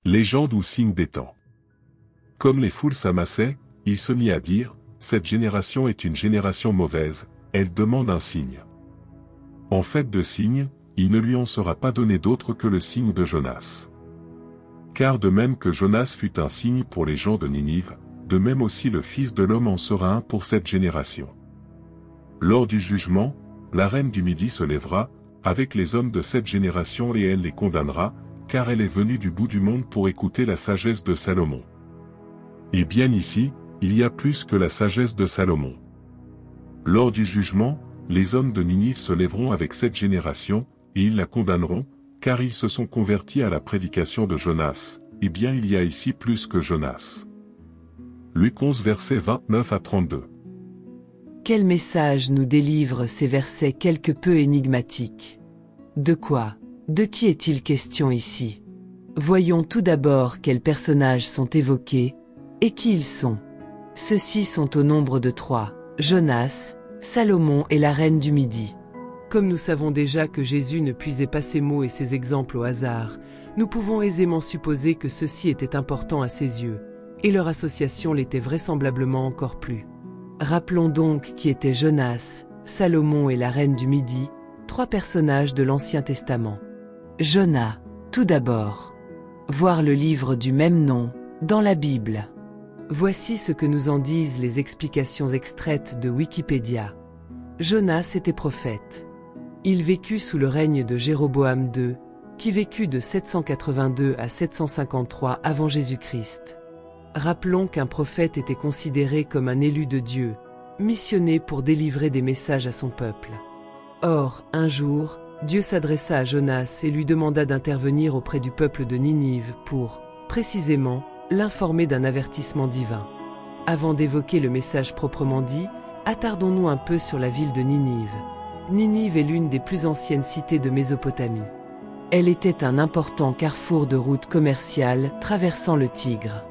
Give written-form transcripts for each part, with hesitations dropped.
Légende ou signe des temps. Comme les foules s'amassaient, il se mit à dire, cette génération est une génération mauvaise, elle demande un signe. En fait de signe, il ne lui en sera pas donné d'autre que le signe de Jonas. Car de même que Jonas fut un signe pour les gens de Ninive, de même aussi le Fils de l'homme en sera un pour cette génération. Lors du jugement, la reine du Midi se lèvera, avec les hommes de cette génération et elle les condamnera, car elle est venue du bout du monde pour écouter la sagesse de Salomon. Et bien ici, il y a plus que la sagesse de Salomon. Lors du jugement, les hommes de Ninive se lèveront avec cette génération, et ils la condamneront, car ils se sont convertis à la prédication de Jonas. Eh bien il y a ici plus que Jonas. Luc 11 versets 29 à 32. Quel message nous délivrent ces versets quelque peu énigmatiques? De quoi, de qui est-il question ici? Voyons tout d'abord quels personnages sont évoqués, et qui ils sont. Ceux-ci sont au nombre de 3, Jonas, Salomon et la reine du Midi. Comme nous savons déjà que Jésus ne puisait pas ses mots et ses exemples au hasard, nous pouvons aisément supposer que ceci était important à ses yeux, et leur association l'était vraisemblablement encore plus. Rappelons donc qui étaient Jonas, Salomon et la reine du Midi, 3 personnages de l'Ancien Testament. Jonas, tout d'abord. Voir le livre du même nom, dans la Bible. Voici ce que nous en disent les explications extraites de Wikipédia. Jonas était prophète. Il vécut sous le règne de Jéroboam II, qui vécut de 782 à 753 avant Jésus-Christ. Rappelons qu'un prophète était considéré comme un élu de Dieu, missionné pour délivrer des messages à son peuple. Or, un jour, Dieu s'adressa à Jonas et lui demanda d'intervenir auprès du peuple de Ninive pour, précisément, l'informer d'un avertissement divin. Avant d'évoquer le message proprement dit, attardons-nous un peu sur la ville de Ninive. Ninive est l'une des plus anciennes cités de Mésopotamie. Elle était un important carrefour de routes commerciales traversant le Tigre.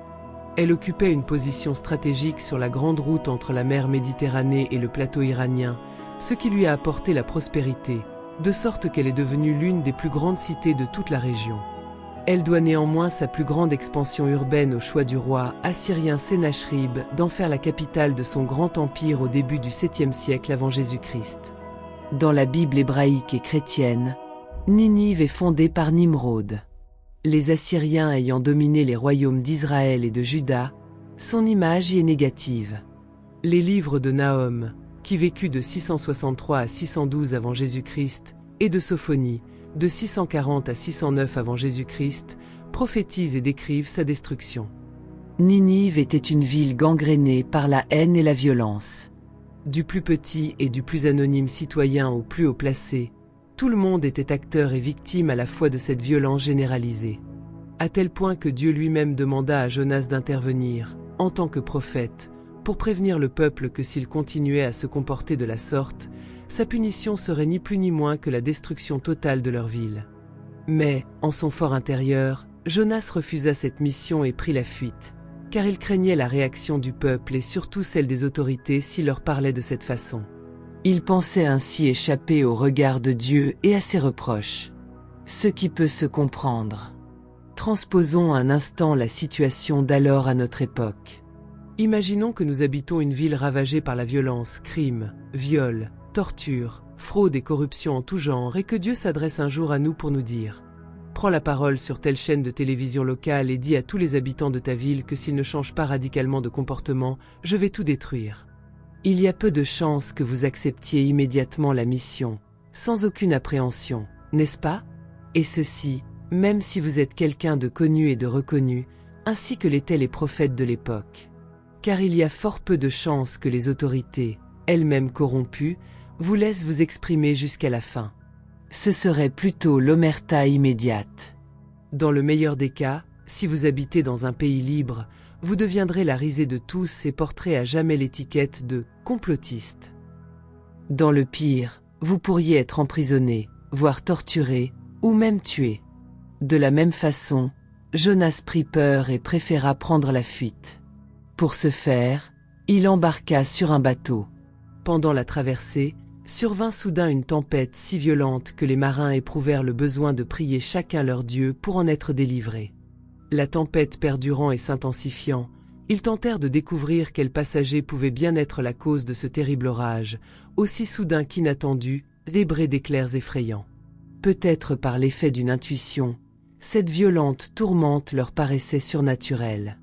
Elle occupait une position stratégique sur la grande route entre la mer Méditerranée et le plateau iranien, ce qui lui a apporté la prospérité, de sorte qu'elle est devenue l'une des plus grandes cités de toute la région. Elle doit néanmoins sa plus grande expansion urbaine au choix du roi assyrien Sénachérib d'en faire la capitale de son grand empire au début du 7e siècle avant Jésus-Christ. Dans la Bible hébraïque et chrétienne, Ninive est fondée par Nimrod. Les Assyriens ayant dominé les royaumes d'Israël et de Juda, son image y est négative. Les livres de Nahum, qui vécut de 663 à 612 avant Jésus-Christ, et de Sophonie, de 640 à 609 avant Jésus-Christ, prophétisent et décrivent sa destruction. Ninive était une ville gangrénée par la haine et la violence. Du plus petit et du plus anonyme citoyen au plus haut placé, tout le monde était acteur et victime à la fois de cette violence généralisée. À tel point que Dieu lui-même demanda à Jonas d'intervenir, en tant que prophète, pour prévenir le peuple que s'il continuait à se comporter de la sorte, sa punition serait ni plus ni moins que la destruction totale de leur ville. Mais, en son fort intérieur, Jonas refusa cette mission et prit la fuite, car il craignait la réaction du peuple et surtout celle des autorités s'il leur parlait de cette façon. Il pensait ainsi échapper au regard de Dieu et à ses reproches. Ce qui peut se comprendre. Transposons un instant la situation d'alors à notre époque. Imaginons que nous habitons une ville ravagée par la violence, crimes, viols, torture, fraude et corruption en tout genre et que Dieu s'adresse un jour à nous pour nous dire « Prends la parole sur telle chaîne de télévision locale et dis à tous les habitants de ta ville que s'ils ne changent pas radicalement de comportement, je vais tout détruire. » Il y a peu de chances que vous acceptiez immédiatement la mission, sans aucune appréhension, n'est-ce pas? Et ceci, même si vous êtes quelqu'un de connu et de reconnu, ainsi que l'étaient les prophètes de l'époque. Car il y a fort peu de chances que les autorités, elles-mêmes corrompues, vous laissent vous exprimer jusqu'à la fin. Ce serait plutôt l'omerta immédiate. Dans le meilleur des cas, si vous habitez dans un pays libre, vous deviendrez la risée de tous et porterez à jamais l'étiquette de « complotiste ». Dans le pire, vous pourriez être emprisonné, voire torturé, ou même tué. De la même façon, Jonas prit peur et préféra prendre la fuite. Pour ce faire, il embarqua sur un bateau. Pendant la traversée, survint soudain une tempête si violente que les marins éprouvèrent le besoin de prier chacun leur Dieu pour en être délivrés. La tempête perdurant et s'intensifiant, ils tentèrent de découvrir quel passager pouvait bien être la cause de ce terrible orage, aussi soudain qu'inattendu, débré d'éclairs effrayants. Peut-être par l'effet d'une intuition, cette violente tourmente leur paraissait surnaturelle.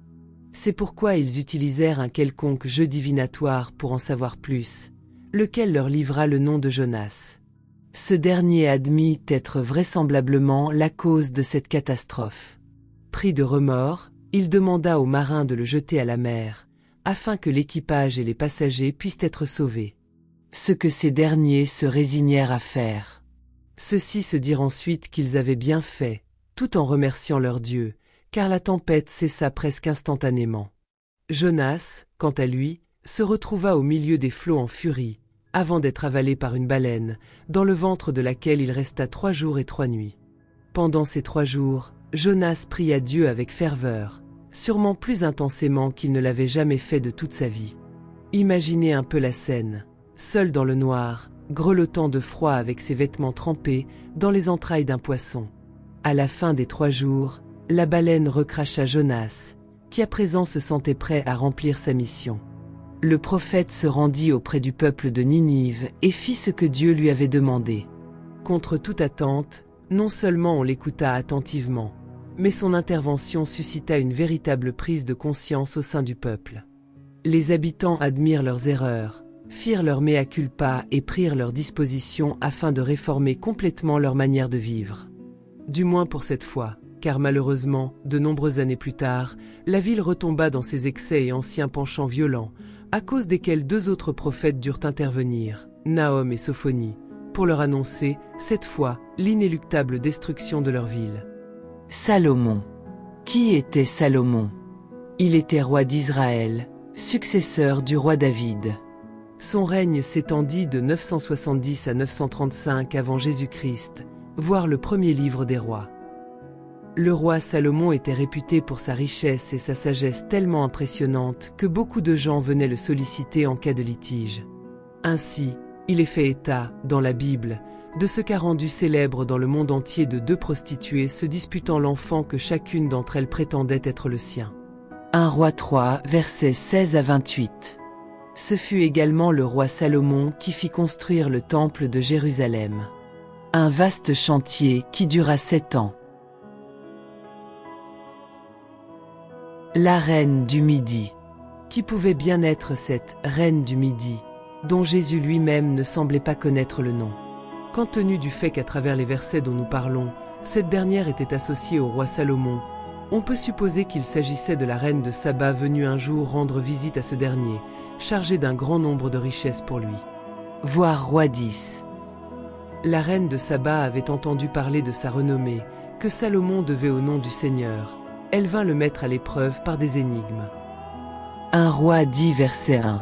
C'est pourquoi ils utilisèrent un quelconque jeu divinatoire pour en savoir plus, lequel leur livra le nom de Jonas. Ce dernier admit être vraisemblablement la cause de cette catastrophe. Pris de remords, il demanda aux marins de le jeter à la mer, afin que l'équipage et les passagers puissent être sauvés. Ce que ces derniers se résignèrent à faire. Ceux-ci se dirent ensuite qu'ils avaient bien fait, tout en remerciant leur Dieu, car la tempête cessa presque instantanément. Jonas, quant à lui, se retrouva au milieu des flots en furie, avant d'être avalé par une baleine, dans le ventre de laquelle il resta 3 jours et 3 nuits. Pendant ces 3 jours, Jonas pria Dieu avec ferveur, sûrement plus intensément qu'il ne l'avait jamais fait de toute sa vie. Imaginez un peu la scène, seul dans le noir, grelottant de froid avec ses vêtements trempés, dans les entrailles d'un poisson. À la fin des 3 jours, la baleine recracha Jonas, qui à présent se sentait prêt à remplir sa mission. Le prophète se rendit auprès du peuple de Ninive et fit ce que Dieu lui avait demandé. Contre toute attente, non seulement on l'écouta attentivement, mais son intervention suscita une véritable prise de conscience au sein du peuple. Les habitants admirent leurs erreurs, firent leur mea culpa et prirent leurs dispositions afin de réformer complètement leur manière de vivre. Du moins pour cette fois, car malheureusement, de nombreuses années plus tard, la ville retomba dans ses excès et anciens penchants violents, à cause desquels 2 autres prophètes durent intervenir, Nahum et Sophonie, pour leur annoncer, cette fois, l'inéluctable destruction de leur ville. Salomon. Qui était Salomon? Il était roi d'Israël, successeur du roi David. Son règne s'étendit de 970 à 935 avant Jésus-Christ, voire le premier livre des rois. Le roi Salomon était réputé pour sa richesse et sa sagesse tellement impressionnantes que beaucoup de gens venaient le solliciter en cas de litige. Ainsi, il est fait état, dans la Bible, de ce qu'a rendu célèbre dans le monde entier de 2 prostituées se disputant l'enfant que chacune d'entre elles prétendait être le sien. 1 Roi 3, versets 16 à 28. Ce fut également le roi Salomon qui fit construire le temple de Jérusalem. Un vaste chantier qui dura 7 ans. La reine du Midi. Qui pouvait bien être cette reine du Midi, dont Jésus lui-même ne semblait pas connaître le nom? Compte tenu du fait qu'à travers les versets dont nous parlons, cette dernière était associée au roi Salomon, on peut supposer qu'il s'agissait de la reine de Saba venue un jour rendre visite à ce dernier, chargée d'un grand nombre de richesses pour lui. Voir Roi 10. La reine de Saba avait entendu parler de sa renommée, que Salomon devait au nom du Seigneur. Elle vint le mettre à l'épreuve par des énigmes. 1 Roi 10 verset 1.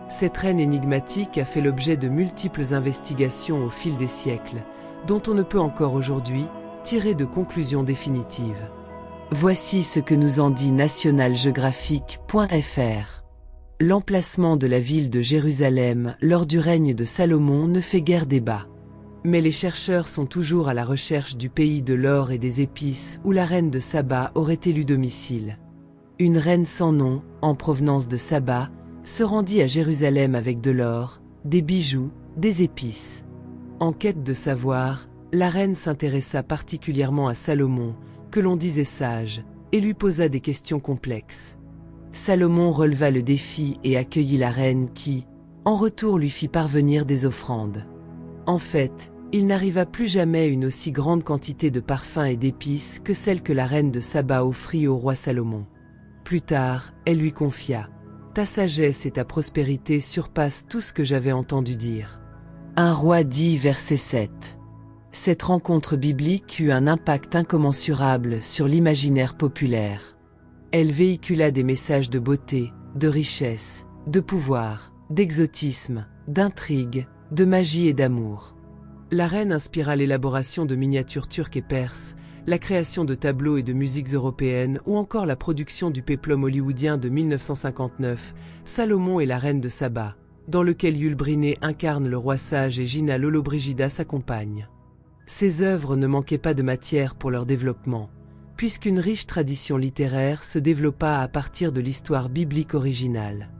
Cette reine énigmatique a fait l'objet de multiples investigations au fil des siècles, dont on ne peut encore aujourd'hui tirer de conclusions définitives. Voici ce que nous en dit nationalgeographic.fr. L'emplacement de la ville de Jérusalem lors du règne de Salomon ne fait guère débat. Mais les chercheurs sont toujours à la recherche du pays de l'or et des épices où la reine de Saba aurait élu domicile. Une reine sans nom, en provenance de Saba, se rendit à Jérusalem avec de l'or, des bijoux, des épices. En quête de savoir, la reine s'intéressa particulièrement à Salomon, que l'on disait sage, et lui posa des questions complexes. Salomon releva le défi et accueillit la reine qui, en retour, lui fit parvenir des offrandes. En fait, il n'arriva plus jamais une aussi grande quantité de parfums et d'épices que celle que la reine de Saba offrit au roi Salomon. Plus tard, elle lui confia: « Ta sagesse et ta prospérité surpassent tout ce que j'avais entendu dire. » 1 Roi 10 verset 7. Cette rencontre biblique eut un impact incommensurable sur l'imaginaire populaire. Elle véhicula des messages de beauté, de richesse, de pouvoir, d'exotisme, d'intrigue, de magie et d'amour. La reine inspira l'élaboration de miniatures turques et perses, la création de tableaux et de musiques européennes ou encore la production du péplum hollywoodien de 1959, Salomon et la reine de Saba, dans lequel Yul Brynner incarne le roi sage et Gina Lollobrigida sa compagne. Ces œuvres ne manquaient pas de matière pour leur développement, puisqu'une riche tradition littéraire se développa à partir de l'histoire biblique originale.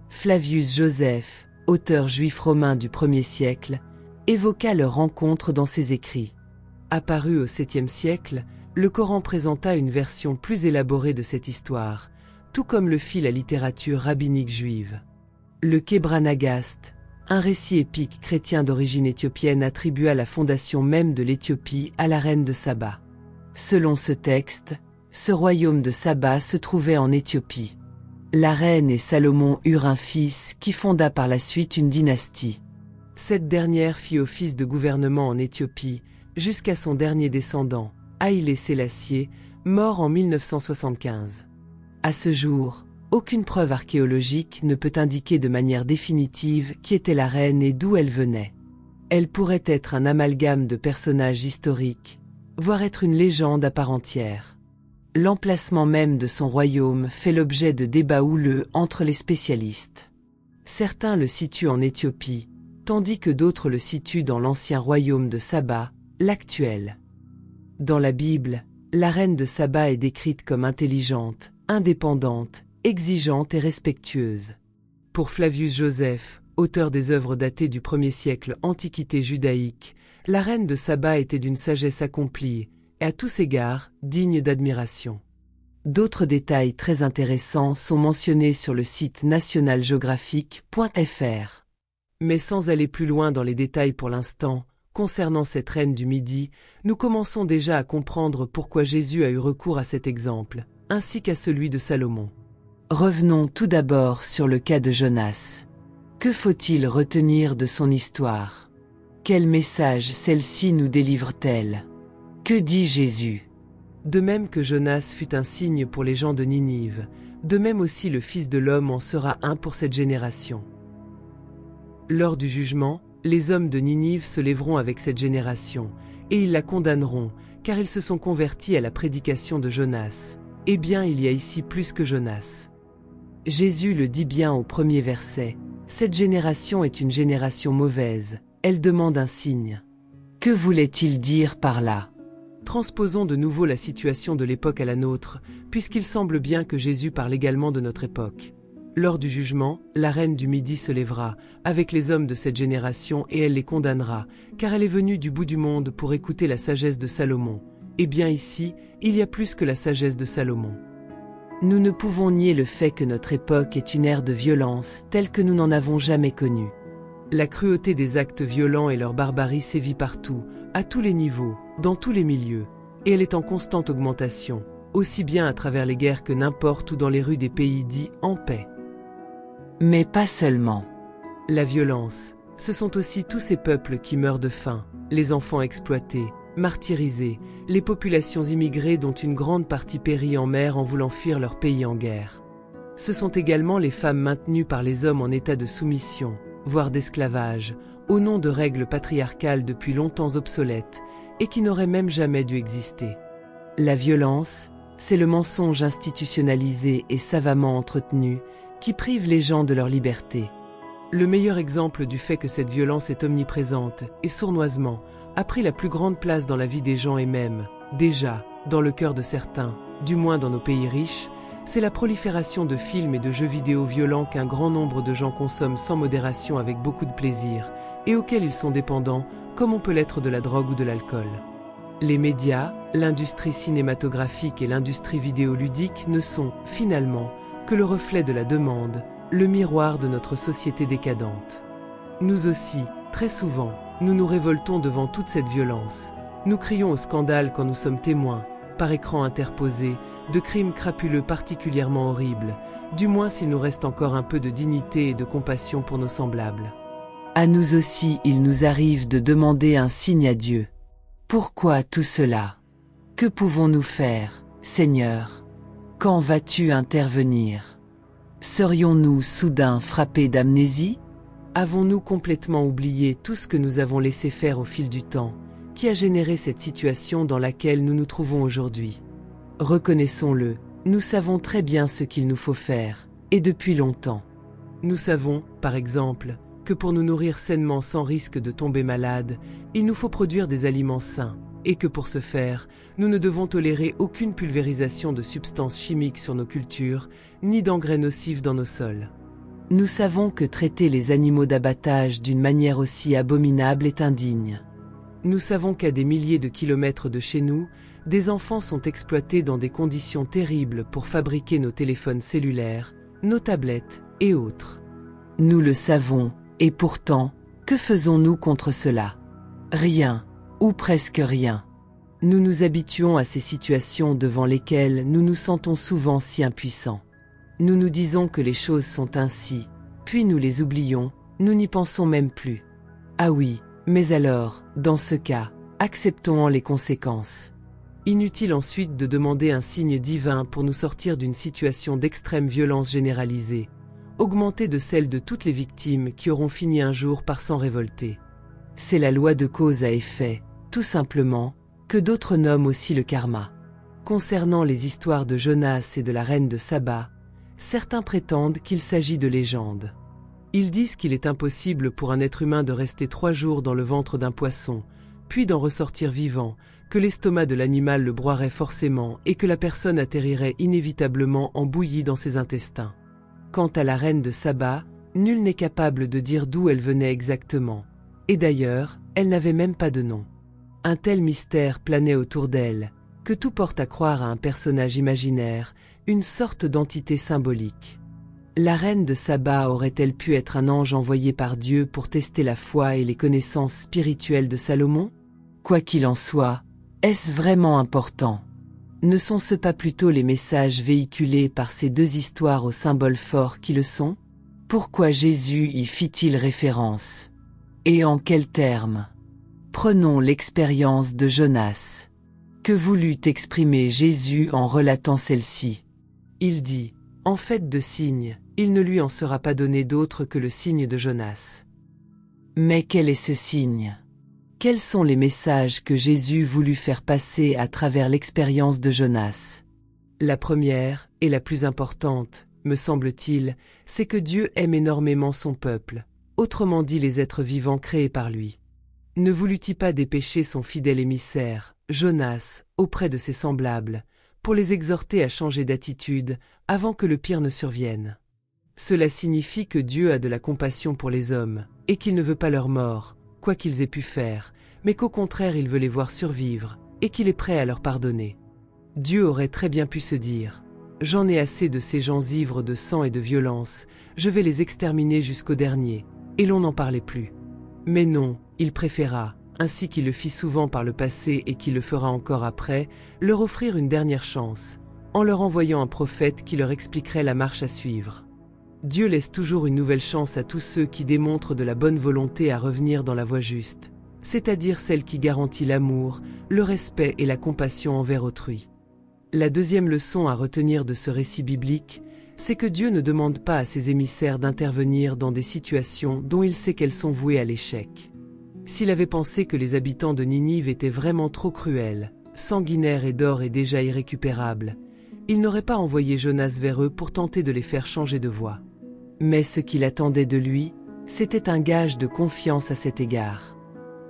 Flavius Joseph, auteur juif romain du 1er siècle, évoqua leur rencontre dans ses écrits. Apparu au 7e siècle, le Coran présenta une version plus élaborée de cette histoire, tout comme le fit la littérature rabbinique juive. Le Kebra Nagast, un récit épique chrétien d'origine éthiopienne, attribua la fondation même de l'Éthiopie à la reine de Saba. Selon ce texte, ce royaume de Saba se trouvait en Éthiopie. La reine et Salomon eurent un fils qui fonda par la suite une dynastie. Cette dernière fit office de gouvernement en Éthiopie, jusqu'à son dernier descendant, Haïlé Sélassié, mort en 1975. À ce jour, aucune preuve archéologique ne peut indiquer de manière définitive qui était la reine et d'où elle venait. Elle pourrait être un amalgame de personnages historiques, voire être une légende à part entière. L'emplacement même de son royaume fait l'objet de débats houleux entre les spécialistes. Certains le situent en Éthiopie, tandis que d'autres le situent dans l'ancien royaume de Saba, l'actuel. Dans la Bible, la reine de Saba est décrite comme intelligente, indépendante, exigeante et respectueuse. Pour Flavius Joseph, auteur des œuvres datées du 1er siècle Antiquité judaïque, la reine de Saba était d'une sagesse accomplie, et à tous égards, digne d'admiration. D'autres détails très intéressants sont mentionnés sur le site nationalgeographique.fr. Mais sans aller plus loin dans les détails pour l'instant, concernant cette reine du Midi, nous commençons déjà à comprendre pourquoi Jésus a eu recours à cet exemple, ainsi qu'à celui de Salomon. Revenons tout d'abord sur le cas de Jonas. Que faut-il retenir de son histoire? Quel message celle-ci nous délivre-t-elle? Que dit Jésus? De même que Jonas fut un signe pour les gens de Ninive, de même aussi le Fils de l'homme en sera un pour cette génération. Lors du jugement, les hommes de Ninive se lèveront avec cette génération, et ils la condamneront, car ils se sont convertis à la prédication de Jonas. Eh bien, il y a ici plus que Jonas. Jésus le dit bien au 1er verset, « Cette génération est une génération mauvaise, elle demande un signe. » Que voulait-il dire par là? Transposons de nouveau la situation de l'époque à la nôtre, puisqu'il semble bien que Jésus parle également de notre époque. Lors du jugement, la reine du Midi se lèvera, avec les hommes de cette génération, et elle les condamnera, car elle est venue du bout du monde pour écouter la sagesse de Salomon. Eh bien ici, il y a plus que la sagesse de Salomon. Nous ne pouvons nier le fait que notre époque est une ère de violence telle que nous n'en avons jamais connue. La cruauté des actes violents et leur barbarie sévit partout, à tous les niveaux, dans tous les milieux, et elle est en constante augmentation, aussi bien à travers les guerres que n'importe où dans les rues des pays dits en paix. Mais pas seulement. La violence, ce sont aussi tous ces peuples qui meurent de faim, les enfants exploités, martyrisés, les populations immigrées dont une grande partie périt en mer en voulant fuir leur pays en guerre. Ce sont également les femmes maintenues par les hommes en état de soumission, voire d'esclavage, au nom de règles patriarcales depuis longtemps obsolètes, et qui n'auraient même jamais dû exister. La violence, c'est le mensonge institutionnalisé et savamment entretenu, qui prive les gens de leur liberté. Le meilleur exemple du fait que cette violence est omniprésente et sournoisement a pris la plus grande place dans la vie des gens et même, déjà, dans le cœur de certains, du moins dans nos pays riches, c'est la prolifération de films et de jeux vidéo violents qu'un grand nombre de gens consomment sans modération avec beaucoup de plaisir et auxquels ils sont dépendants, comme on peut l'être de la drogue ou de l'alcool. Les médias, l'industrie cinématographique et l'industrie vidéoludique ne sont, finalement, que le reflet de la demande, le miroir de notre société décadente. Nous aussi, très souvent, nous nous révoltons devant toute cette violence. Nous crions au scandale quand nous sommes témoins, par écran interposé, de crimes crapuleux particulièrement horribles, du moins s'il nous reste encore un peu de dignité et de compassion pour nos semblables. À nous aussi, il nous arrive de demander un signe à Dieu. Pourquoi tout cela? Que pouvons-nous faire, Seigneur? Quand vas-tu intervenir? Serions-nous soudain frappés d'amnésie? Avons-nous complètement oublié tout ce que nous avons laissé faire au fil du temps, qui a généré cette situation dans laquelle nous nous trouvons aujourd'hui? Reconnaissons-le, nous savons très bien ce qu'il nous faut faire, et depuis longtemps. Nous savons, par exemple, que pour nous nourrir sainement sans risque de tomber malade, il nous faut produire des aliments sains, et que pour ce faire, nous ne devons tolérer aucune pulvérisation de substances chimiques sur nos cultures, ni d'engrais nocifs dans nos sols. Nous savons que traiter les animaux d'abattage d'une manière aussi abominable est indigne. Nous savons qu'à des milliers de kilomètres de chez nous, des enfants sont exploités dans des conditions terribles pour fabriquer nos téléphones cellulaires, nos tablettes et autres. Nous le savons, et pourtant, que faisons-nous contre cela? Rien, ou presque rien. Nous nous habituons à ces situations devant lesquelles nous nous sentons souvent si impuissants. Nous nous disons que les choses sont ainsi, puis nous les oublions, nous n'y pensons même plus. Ah oui, mais alors, dans ce cas, acceptons les conséquences. Inutile ensuite de demander un signe divin pour nous sortir d'une situation d'extrême violence généralisée, augmentée de celle de toutes les victimes qui auront fini un jour par s'en révolter. C'est la loi de cause à effet, tout simplement, que d'autres nomment aussi le karma. Concernant les histoires de Jonas et de la reine de Saba, certains prétendent qu'il s'agit de légendes. Ils disent qu'il est impossible pour un être humain de rester 3 jours dans le ventre d'un poisson, puis d'en ressortir vivant, que l'estomac de l'animal le broierait forcément et que la personne atterrirait inévitablement en bouillie dans ses intestins. Quant à la reine de Saba, nul n'est capable de dire d'où elle venait exactement. Et d'ailleurs, elle n'avait même pas de nom. Un tel mystère planait autour d'elle, que tout porte à croire à un personnage imaginaire, une sorte d'entité symbolique. La reine de Saba aurait-elle pu être un ange envoyé par Dieu pour tester la foi et les connaissances spirituelles de Salomon? Quoi qu'il en soit, est-ce vraiment important? Ne sont-ce pas plutôt les messages véhiculés par ces deux histoires aux symboles forts qui le sont? Pourquoi Jésus y fit-il référence? Et en quels termes? Prenons l'expérience de Jonas. Que voulut exprimer Jésus en relatant celle-ci? Il dit, en fait de signe, il ne lui en sera pas donné d'autre que le signe de Jonas. Mais quel est ce signe? Quels sont les messages que Jésus voulut faire passer à travers l'expérience de Jonas? La première, et la plus importante, me semble-t-il, c'est que Dieu aime énormément son peuple, autrement dit les êtres vivants créés par lui. Ne voulut-il pas dépêcher son fidèle émissaire, Jonas, auprès de ses semblables, pour les exhorter à changer d'attitude avant que le pire ne survienne? Cela signifie que Dieu a de la compassion pour les hommes, et qu'il ne veut pas leur mort, quoi qu'ils aient pu faire, mais qu'au contraire il veut les voir survivre, et qu'il est prêt à leur pardonner. Dieu aurait très bien pu se dire « J'en ai assez de ces gens ivres de sang et de violence, je vais les exterminer jusqu'au dernier », et l'on n'en parlait plus. Mais non, il préféra, ainsi qu'il le fit souvent par le passé et qu'il le fera encore après, leur offrir une dernière chance, en leur envoyant un prophète qui leur expliquerait la marche à suivre. Dieu laisse toujours une nouvelle chance à tous ceux qui démontrent de la bonne volonté à revenir dans la voie juste, c'est-à-dire celle qui garantit l'amour, le respect et la compassion envers autrui. La deuxième leçon à retenir de ce récit biblique, c'est que Dieu ne demande pas à ses émissaires d'intervenir dans des situations dont il sait qu'elles sont vouées à l'échec. S'il avait pensé que les habitants de Ninive étaient vraiment trop cruels, sanguinaires et d'or et déjà irrécupérables, il n'aurait pas envoyé Jonas vers eux pour tenter de les faire changer de voie. Mais ce qu'il attendait de lui, c'était un gage de confiance à cet égard.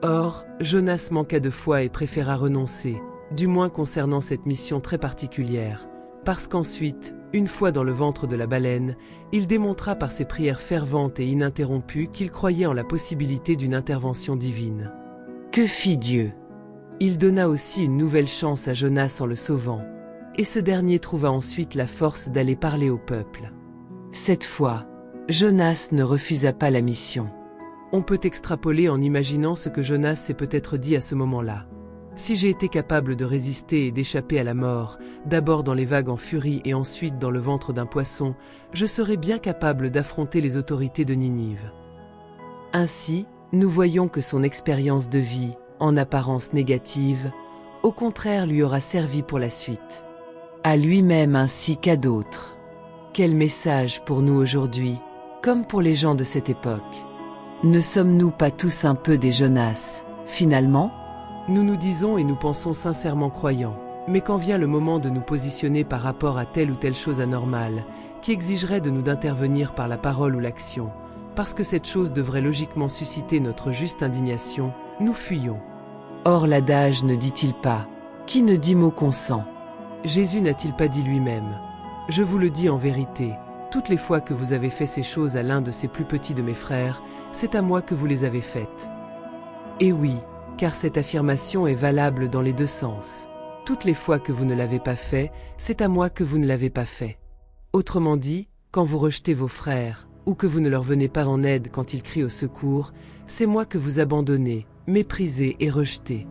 Or, Jonas manqua de foi et préféra renoncer, du moins concernant cette mission très particulière, parce qu'ensuite, une fois dans le ventre de la baleine, il démontra par ses prières ferventes et ininterrompues qu'il croyait en la possibilité d'une intervention divine. Que fit Dieu? Il donna aussi une nouvelle chance à Jonas en le sauvant, et ce dernier trouva ensuite la force d'aller parler au peuple. Cette fois, Jonas ne refusa pas la mission. On peut extrapoler en imaginant ce que Jonas s'est peut-être dit à ce moment-là. Si j'ai été capable de résister et d'échapper à la mort, d'abord dans les vagues en furie et ensuite dans le ventre d'un poisson, je serai bien capable d'affronter les autorités de Ninive. Ainsi, nous voyons que son expérience de vie, en apparence négative, au contraire lui aura servi pour la suite. À lui-même ainsi qu'à d'autres. Quel message pour nous aujourd'hui, comme pour les gens de cette époque. Ne sommes-nous pas tous un peu des Jonas, finalement? Nous nous disons et nous pensons sincèrement croyants, mais quand vient le moment de nous positionner par rapport à telle ou telle chose anormale, qui exigerait de nous d'intervenir par la parole ou l'action, parce que cette chose devrait logiquement susciter notre juste indignation, nous fuyons. Or l'adage ne dit-il pas, qui ne dit mot consent? Jésus n'a-t-il pas dit lui-même: Je vous le dis en vérité, toutes les fois que vous avez fait ces choses à l'un de ces plus petits de mes frères, c'est à moi que vous les avez faites. Et oui, car cette affirmation est valable dans les deux sens. Toutes les fois que vous ne l'avez pas fait, c'est à moi que vous ne l'avez pas fait. Autrement dit, quand vous rejetez vos frères, ou que vous ne leur venez pas en aide quand ils crient au secours, c'est moi que vous abandonnez, méprisez et rejetez.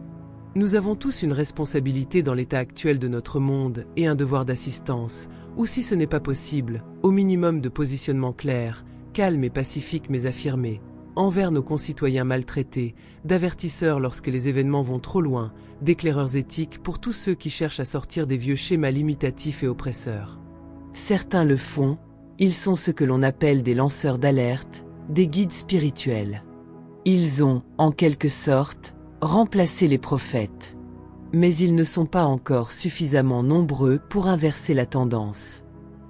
Nous avons tous une responsabilité dans l'état actuel de notre monde et un devoir d'assistance, ou si ce n'est pas possible, au minimum de positionnement clair, calme et pacifique mais affirmé, envers nos concitoyens maltraités, d'avertisseurs lorsque les événements vont trop loin, d'éclaireurs éthiques pour tous ceux qui cherchent à sortir des vieux schémas limitatifs et oppresseurs. Certains le font, ils sont ce que l'on appelle des lanceurs d'alerte, des guides spirituels. Ils ont, en quelque sorte, remplacé les prophètes. Mais ils ne sont pas encore suffisamment nombreux pour inverser la tendance.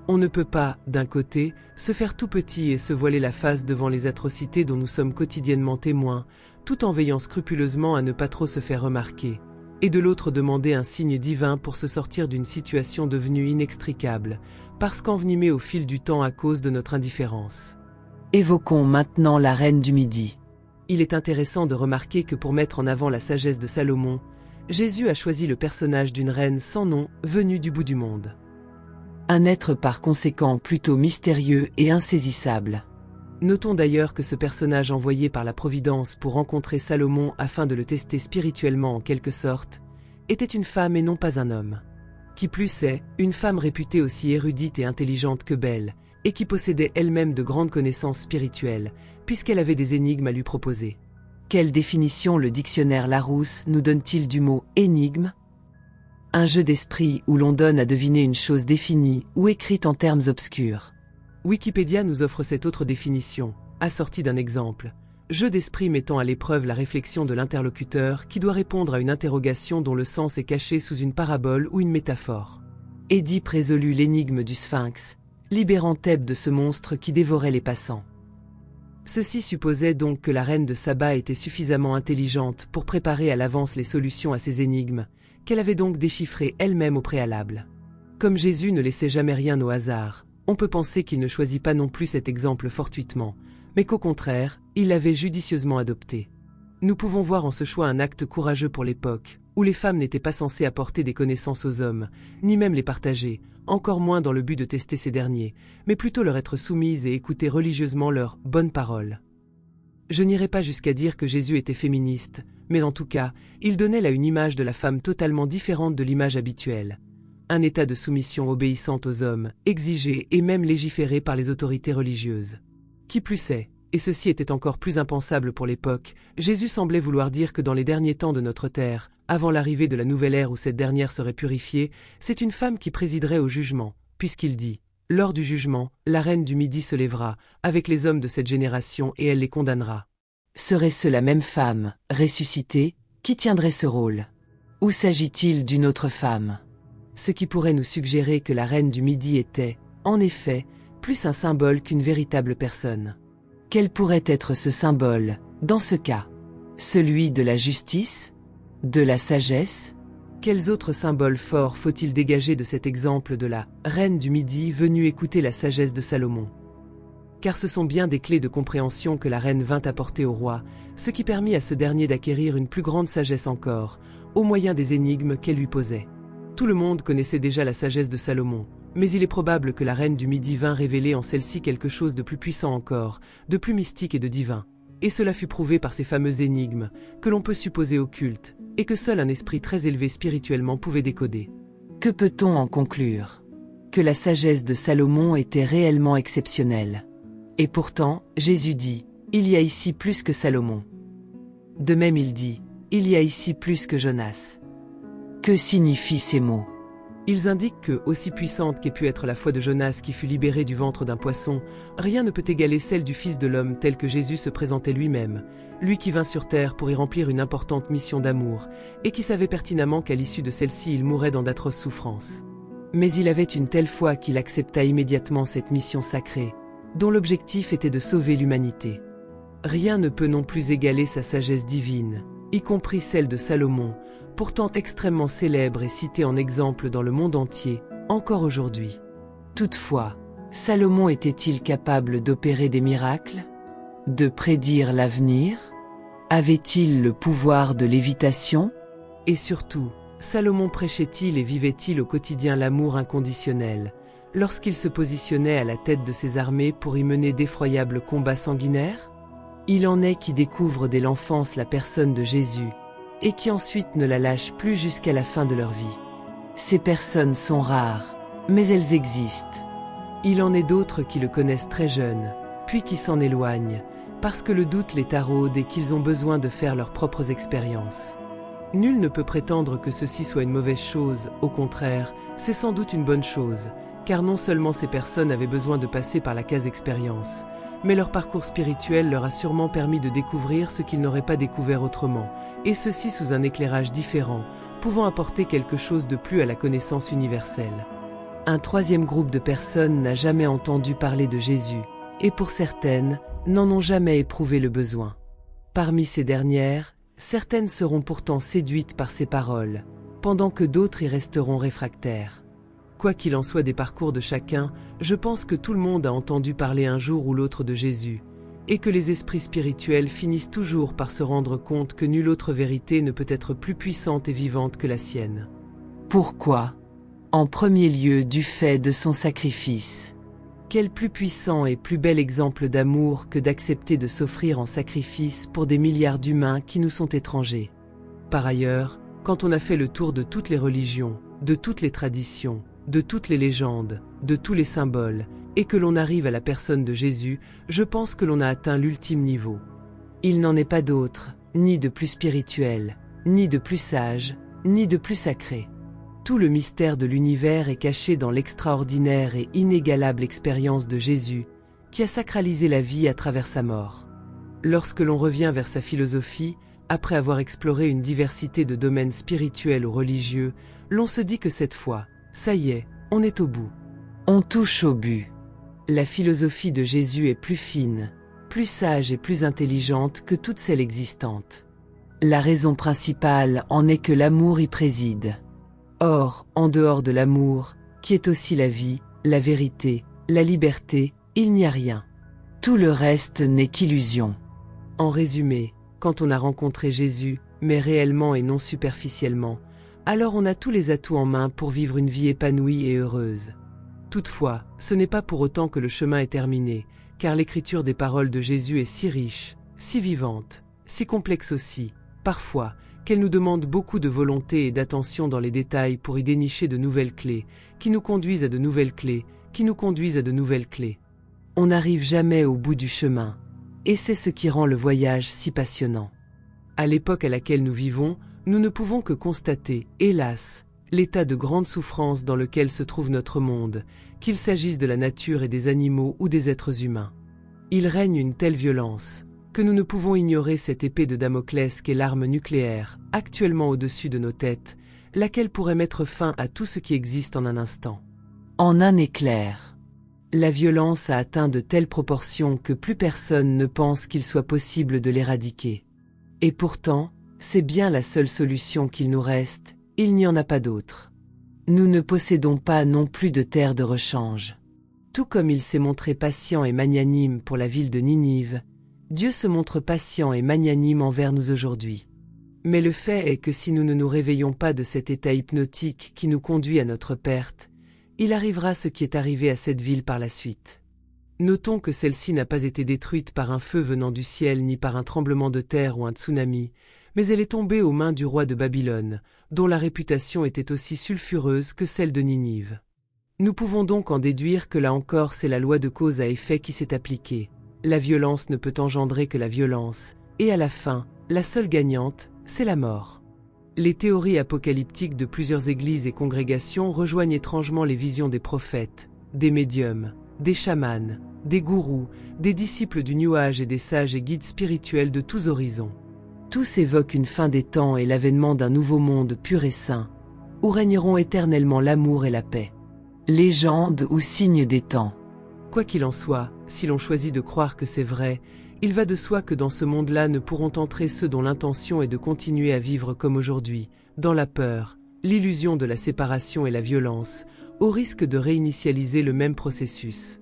On ne peut pas, d'un côté, se faire tout petit et se voiler la face devant les atrocités dont nous sommes quotidiennement témoins, tout en veillant scrupuleusement à ne pas trop se faire remarquer, et de l'autre demander un signe divin pour se sortir d'une situation devenue inextricable, parce qu'envenimée au fil du temps à cause de notre indifférence. Évoquons maintenant la reine du Midi. Il est intéressant de remarquer que pour mettre en avant la sagesse de Salomon, Jésus a choisi le personnage d'une reine sans nom venue du bout du monde. Un être par conséquent plutôt mystérieux et insaisissable. Notons d'ailleurs que ce personnage envoyé par la Providence pour rencontrer Salomon afin de le tester spirituellement en quelque sorte, était une femme et non pas un homme. Qui plus est, une femme réputée aussi érudite et intelligente que belle, et qui possédait elle-même de grandes connaissances spirituelles, puisqu'elle avait des énigmes à lui proposer. Quelle définition le dictionnaire Larousse nous donne-t-il du mot « énigme » ? Un jeu d'esprit où l'on donne à deviner une chose définie ou écrite en termes obscurs. Wikipédia nous offre cette autre définition, assortie d'un exemple. Jeu d'esprit mettant à l'épreuve la réflexion de l'interlocuteur qui doit répondre à une interrogation dont le sens est caché sous une parabole ou une métaphore. Édipe résolut l'énigme du Sphinx, libérant Thèbes de ce monstre qui dévorait les passants. Ceci supposait donc que la reine de Saba était suffisamment intelligente pour préparer à l'avance les solutions à ces énigmes, qu'elle avait donc déchiffrées elle-même au préalable. Comme Jésus ne laissait jamais rien au hasard, on peut penser qu'il ne choisit pas non plus cet exemple fortuitement, mais qu'au contraire, il l'avait judicieusement adopté. Nous pouvons voir en ce choix un acte courageux pour l'époque, où les femmes n'étaient pas censées apporter des connaissances aux hommes, ni même les partager, encore moins dans le but de tester ces derniers, mais plutôt leur être soumises et écouter religieusement leurs bonnes paroles. Je n'irai pas jusqu'à dire que Jésus était féministe, mais en tout cas, il donnait là une image de la femme totalement différente de l'image habituelle. Un état de soumission obéissante aux hommes, exigé et même légiféré par les autorités religieuses. Qui plus est, et ceci était encore plus impensable pour l'époque, Jésus semblait vouloir dire que dans les derniers temps de notre terre, avant l'arrivée de la nouvelle ère où cette dernière serait purifiée, c'est une femme qui présiderait au jugement, puisqu'il dit « Lors du jugement, la reine du Midi se lèvera, avec les hommes de cette génération et elle les condamnera. » Serait-ce la même femme, ressuscitée, qui tiendrait ce rôle? Ou s'agit-il d'une autre femme? Ce qui pourrait nous suggérer que la reine du Midi était, en effet, plus un symbole qu'une véritable personne. Quel pourrait être ce symbole, dans ce cas? Celui de la justice? De la sagesse? Quels autres symboles forts faut-il dégager de cet exemple de la reine du Midi venue écouter la sagesse de Salomon? Car ce sont bien des clés de compréhension que la reine vint apporter au roi, ce qui permit à ce dernier d'acquérir une plus grande sagesse encore, au moyen des énigmes qu'elle lui posait. Tout le monde connaissait déjà la sagesse de Salomon, mais il est probable que la reine du Midi vint révéler en celle-ci quelque chose de plus puissant encore, de plus mystique et de divin. Et cela fut prouvé par ces fameuses énigmes, que l'on peut supposer occultes, et que seul un esprit très élevé spirituellement pouvait décoder. Que peut-on en conclure? Que la sagesse de Salomon était réellement exceptionnelle. Et pourtant, Jésus dit, il y a ici plus que Salomon. De même il dit, il y a ici plus que Jonas. Que signifient ces mots? Ils indiquent que, aussi puissante qu'ait pu être la foi de Jonas qui fut libéré du ventre d'un poisson, rien ne peut égaler celle du Fils de l'homme tel que Jésus se présentait lui-même, lui qui vint sur terre pour y remplir une importante mission d'amour, et qui savait pertinemment qu'à l'issue de celle-ci il mourrait dans d'atroces souffrances. Mais il avait une telle foi qu'il accepta immédiatement cette mission sacrée, dont l'objectif était de sauver l'humanité. Rien ne peut non plus égaler sa sagesse divine, y compris celle de Salomon, pourtant extrêmement célèbre et citée en exemple dans le monde entier, encore aujourd'hui. Toutefois, Salomon était-il capable d'opérer des miracles? De prédire l'avenir? Avait-il le pouvoir de lévitation? Et surtout, Salomon prêchait-il et vivait-il au quotidien l'amour inconditionnel, lorsqu'il se positionnait à la tête de ses armées pour y mener d'effroyables combats sanguinaires? Il en est qui découvrent dès l'enfance la personne de Jésus, et qui ensuite ne la lâchent plus jusqu'à la fin de leur vie. Ces personnes sont rares, mais elles existent. Il en est d'autres qui le connaissent très jeune, puis qui s'en éloignent, parce que le doute les taraude et qu'ils ont besoin de faire leurs propres expériences. Nul ne peut prétendre que ceci soit une mauvaise chose, au contraire, c'est sans doute une bonne chose, car non seulement ces personnes avaient besoin de passer par la case expérience, mais leur parcours spirituel leur a sûrement permis de découvrir ce qu'ils n'auraient pas découvert autrement, et ceci sous un éclairage différent, pouvant apporter quelque chose de plus à la connaissance universelle. Un troisième groupe de personnes n'a jamais entendu parler de Jésus, et pour certaines, n'en ont jamais éprouvé le besoin. Parmi ces dernières, certaines seront pourtant séduites par ses paroles, pendant que d'autres y resteront réfractaires. Quoi qu'il en soit des parcours de chacun, je pense que tout le monde a entendu parler un jour ou l'autre de Jésus, et que les esprits spirituels finissent toujours par se rendre compte que nulle autre vérité ne peut être plus puissante et vivante que la sienne. Pourquoi? En premier lieu du fait de son sacrifice. Quel plus puissant et plus bel exemple d'amour que d'accepter de s'offrir en sacrifice pour des milliards d'humains qui nous sont étrangers. Par ailleurs, quand on a fait le tour de toutes les religions, de toutes les traditions, de toutes les légendes, de tous les symboles, et que l'on arrive à la personne de Jésus, je pense que l'on a atteint l'ultime niveau. Il n'en est pas d'autre, ni de plus spirituel, ni de plus sage, ni de plus sacré. Tout le mystère de l'univers est caché dans l'extraordinaire et inégalable expérience de Jésus, qui a sacralisé la vie à travers sa mort. Lorsque l'on revient vers sa philosophie, après avoir exploré une diversité de domaines spirituels ou religieux, l'on se dit que cette fois, ça y est, on est au bout. On touche au but. La philosophie de Jésus est plus fine, plus sage et plus intelligente que toutes celles existantes. La raison principale en est que l'amour y préside. Or, en dehors de l'amour, qui est aussi la vie, la vérité, la liberté, il n'y a rien. Tout le reste n'est qu'illusion. En résumé, quand on a rencontré Jésus, mais réellement et non superficiellement, alors on a tous les atouts en main pour vivre une vie épanouie et heureuse. Toutefois, ce n'est pas pour autant que le chemin est terminé, car l'écriture des paroles de Jésus est si riche, si vivante, si complexe aussi, parfois, qu'elle nous demande beaucoup de volonté et d'attention dans les détails pour y dénicher de nouvelles clés, qui nous conduisent à de nouvelles clés, qui nous conduisent à de nouvelles clés. On n'arrive jamais au bout du chemin, et c'est ce qui rend le voyage si passionnant. À l'époque à laquelle nous vivons, nous ne pouvons que constater, hélas, l'état de grande souffrance dans lequel se trouve notre monde, qu'il s'agisse de la nature et des animaux ou des êtres humains. Il règne une telle violence, que nous ne pouvons ignorer cette épée de Damoclès qu'est l'arme nucléaire, actuellement au-dessus de nos têtes, laquelle pourrait mettre fin à tout ce qui existe en un instant. En un éclair. La violence a atteint de telles proportions que plus personne ne pense qu'il soit possible de l'éradiquer. Et pourtant, c'est bien la seule solution qu'il nous reste, il n'y en a pas d'autre. Nous ne possédons pas non plus de terre de rechange. Tout comme il s'est montré patient et magnanime pour la ville de Ninive, Dieu se montre patient et magnanime envers nous aujourd'hui. Mais le fait est que si nous ne nous réveillons pas de cet état hypnotique qui nous conduit à notre perte, il arrivera ce qui est arrivé à cette ville par la suite. Notons que celle-ci n'a pas été détruite par un feu venant du ciel ni par un tremblement de terre ou un tsunami, mais elle est tombée aux mains du roi de Babylone, dont la réputation était aussi sulfureuse que celle de Ninive. Nous pouvons donc en déduire que là encore c'est la loi de cause à effet qui s'est appliquée. La violence ne peut engendrer que la violence, et à la fin, la seule gagnante, c'est la mort. Les théories apocalyptiques de plusieurs églises et congrégations rejoignent étrangement les visions des prophètes, des médiums, des chamans, des gourous, des disciples du New Age et des sages et guides spirituels de tous horizons. Tous évoquent une fin des temps et l'avènement d'un nouveau monde pur et saint, où régneront éternellement l'amour et la paix. Légende ou signe des temps. Quoi qu'il en soit, si l'on choisit de croire que c'est vrai, Il va de soi que dans ce monde-là ne pourront entrer ceux dont l'intention est de continuer à vivre comme aujourd'hui, dans la peur, l'illusion de la séparation et la violence, au risque de réinitialiser le même processus.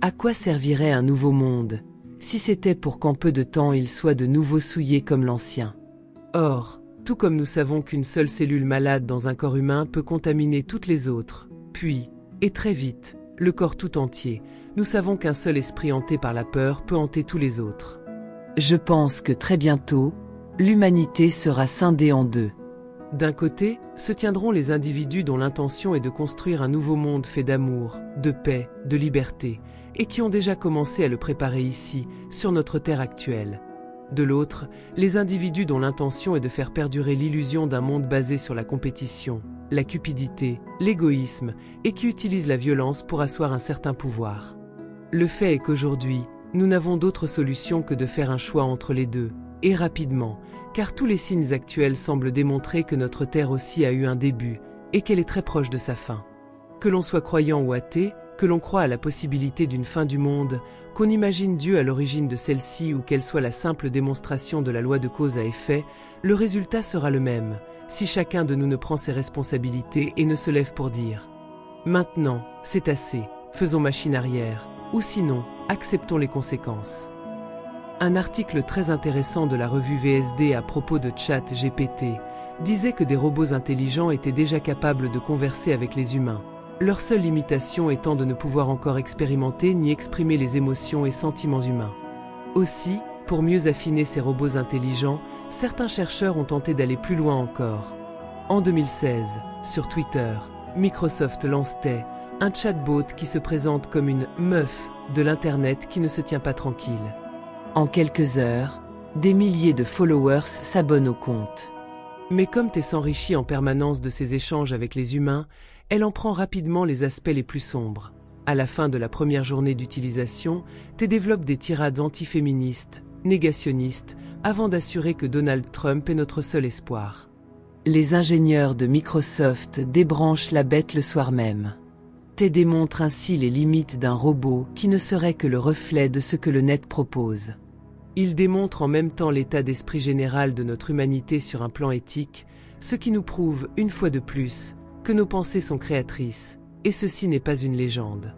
À quoi servirait un nouveau monde, si c'était pour qu'en peu de temps il soit de nouveau souillé comme l'ancien? Or, tout comme nous savons qu'une seule cellule malade dans un corps humain peut contaminer toutes les autres, puis, et très vite, le corps tout entier, nous savons qu'un seul esprit hanté par la peur peut hanter tous les autres. Je pense que très bientôt, l'humanité sera scindée en deux. D'un côté, se tiendront les individus dont l'intention est de construire un nouveau monde fait d'amour, de paix, de liberté, et qui ont déjà commencé à le préparer ici, sur notre terre actuelle. De l'autre, les individus dont l'intention est de faire perdurer l'illusion d'un monde basé sur la compétition, la cupidité, l'égoïsme, et qui utilisent la violence pour asseoir un certain pouvoir. Le fait est qu'aujourd'hui, nous n'avons d'autre solution que de faire un choix entre les deux, et rapidement, car tous les signes actuels semblent démontrer que notre Terre aussi a eu un début, et qu'elle est très proche de sa fin. Que l'on soit croyant ou athée, que l'on croie à la possibilité d'une fin du monde, qu'on imagine Dieu à l'origine de celle-ci ou qu'elle soit la simple démonstration de la loi de cause à effet, le résultat sera le même, si chacun de nous ne prend ses responsabilités et ne se lève pour dire « Maintenant, c'est assez, faisons machine arrière », ou sinon, acceptons les conséquences. Un article très intéressant de la revue VSD à propos de ChatGPT disait que des robots intelligents étaient déjà capables de converser avec les humains, leur seule limitation étant de ne pouvoir encore expérimenter ni exprimer les émotions et sentiments humains. Aussi, pour mieux affiner ces robots intelligents, certains chercheurs ont tenté d'aller plus loin encore. En 2016, sur Twitter, Microsoft lançait un chatbot qui se présente comme une « meuf » de l'Internet qui ne se tient pas tranquille. En quelques heures, des milliers de followers s'abonnent au compte. Mais comme T s'enrichit en permanence de ses échanges avec les humains, elle en prend rapidement les aspects les plus sombres. À la fin de la première journée d'utilisation, T développe des tirades antiféministes, négationnistes, avant d'assurer que Donald Trump est notre seul espoir. Les ingénieurs de Microsoft débranchent la bête le soir même. T démontre ainsi les limites d'un robot qui ne serait que le reflet de ce que le net propose. Il démontre en même temps l'état d'esprit général de notre humanité sur un plan éthique, ce qui nous prouve, une fois de plus, que nos pensées sont créatrices, et ceci n'est pas une légende.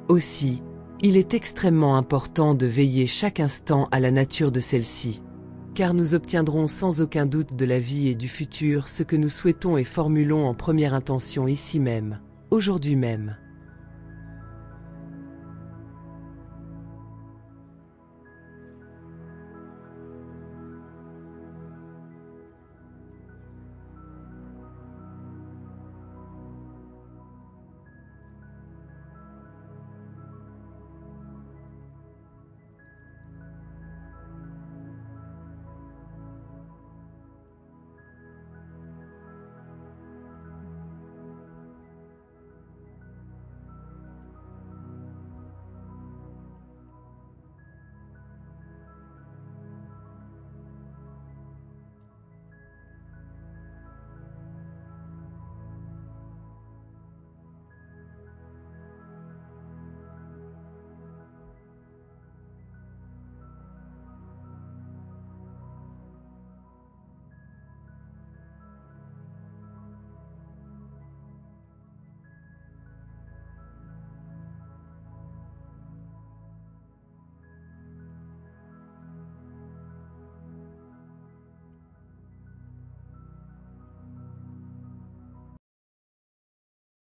Aussi, il est extrêmement important de veiller chaque instant à la nature de celle-ci. Car nous obtiendrons sans aucun doute de la vie et du futur ce que nous souhaitons et formulons en première intention ici même, aujourd'hui même.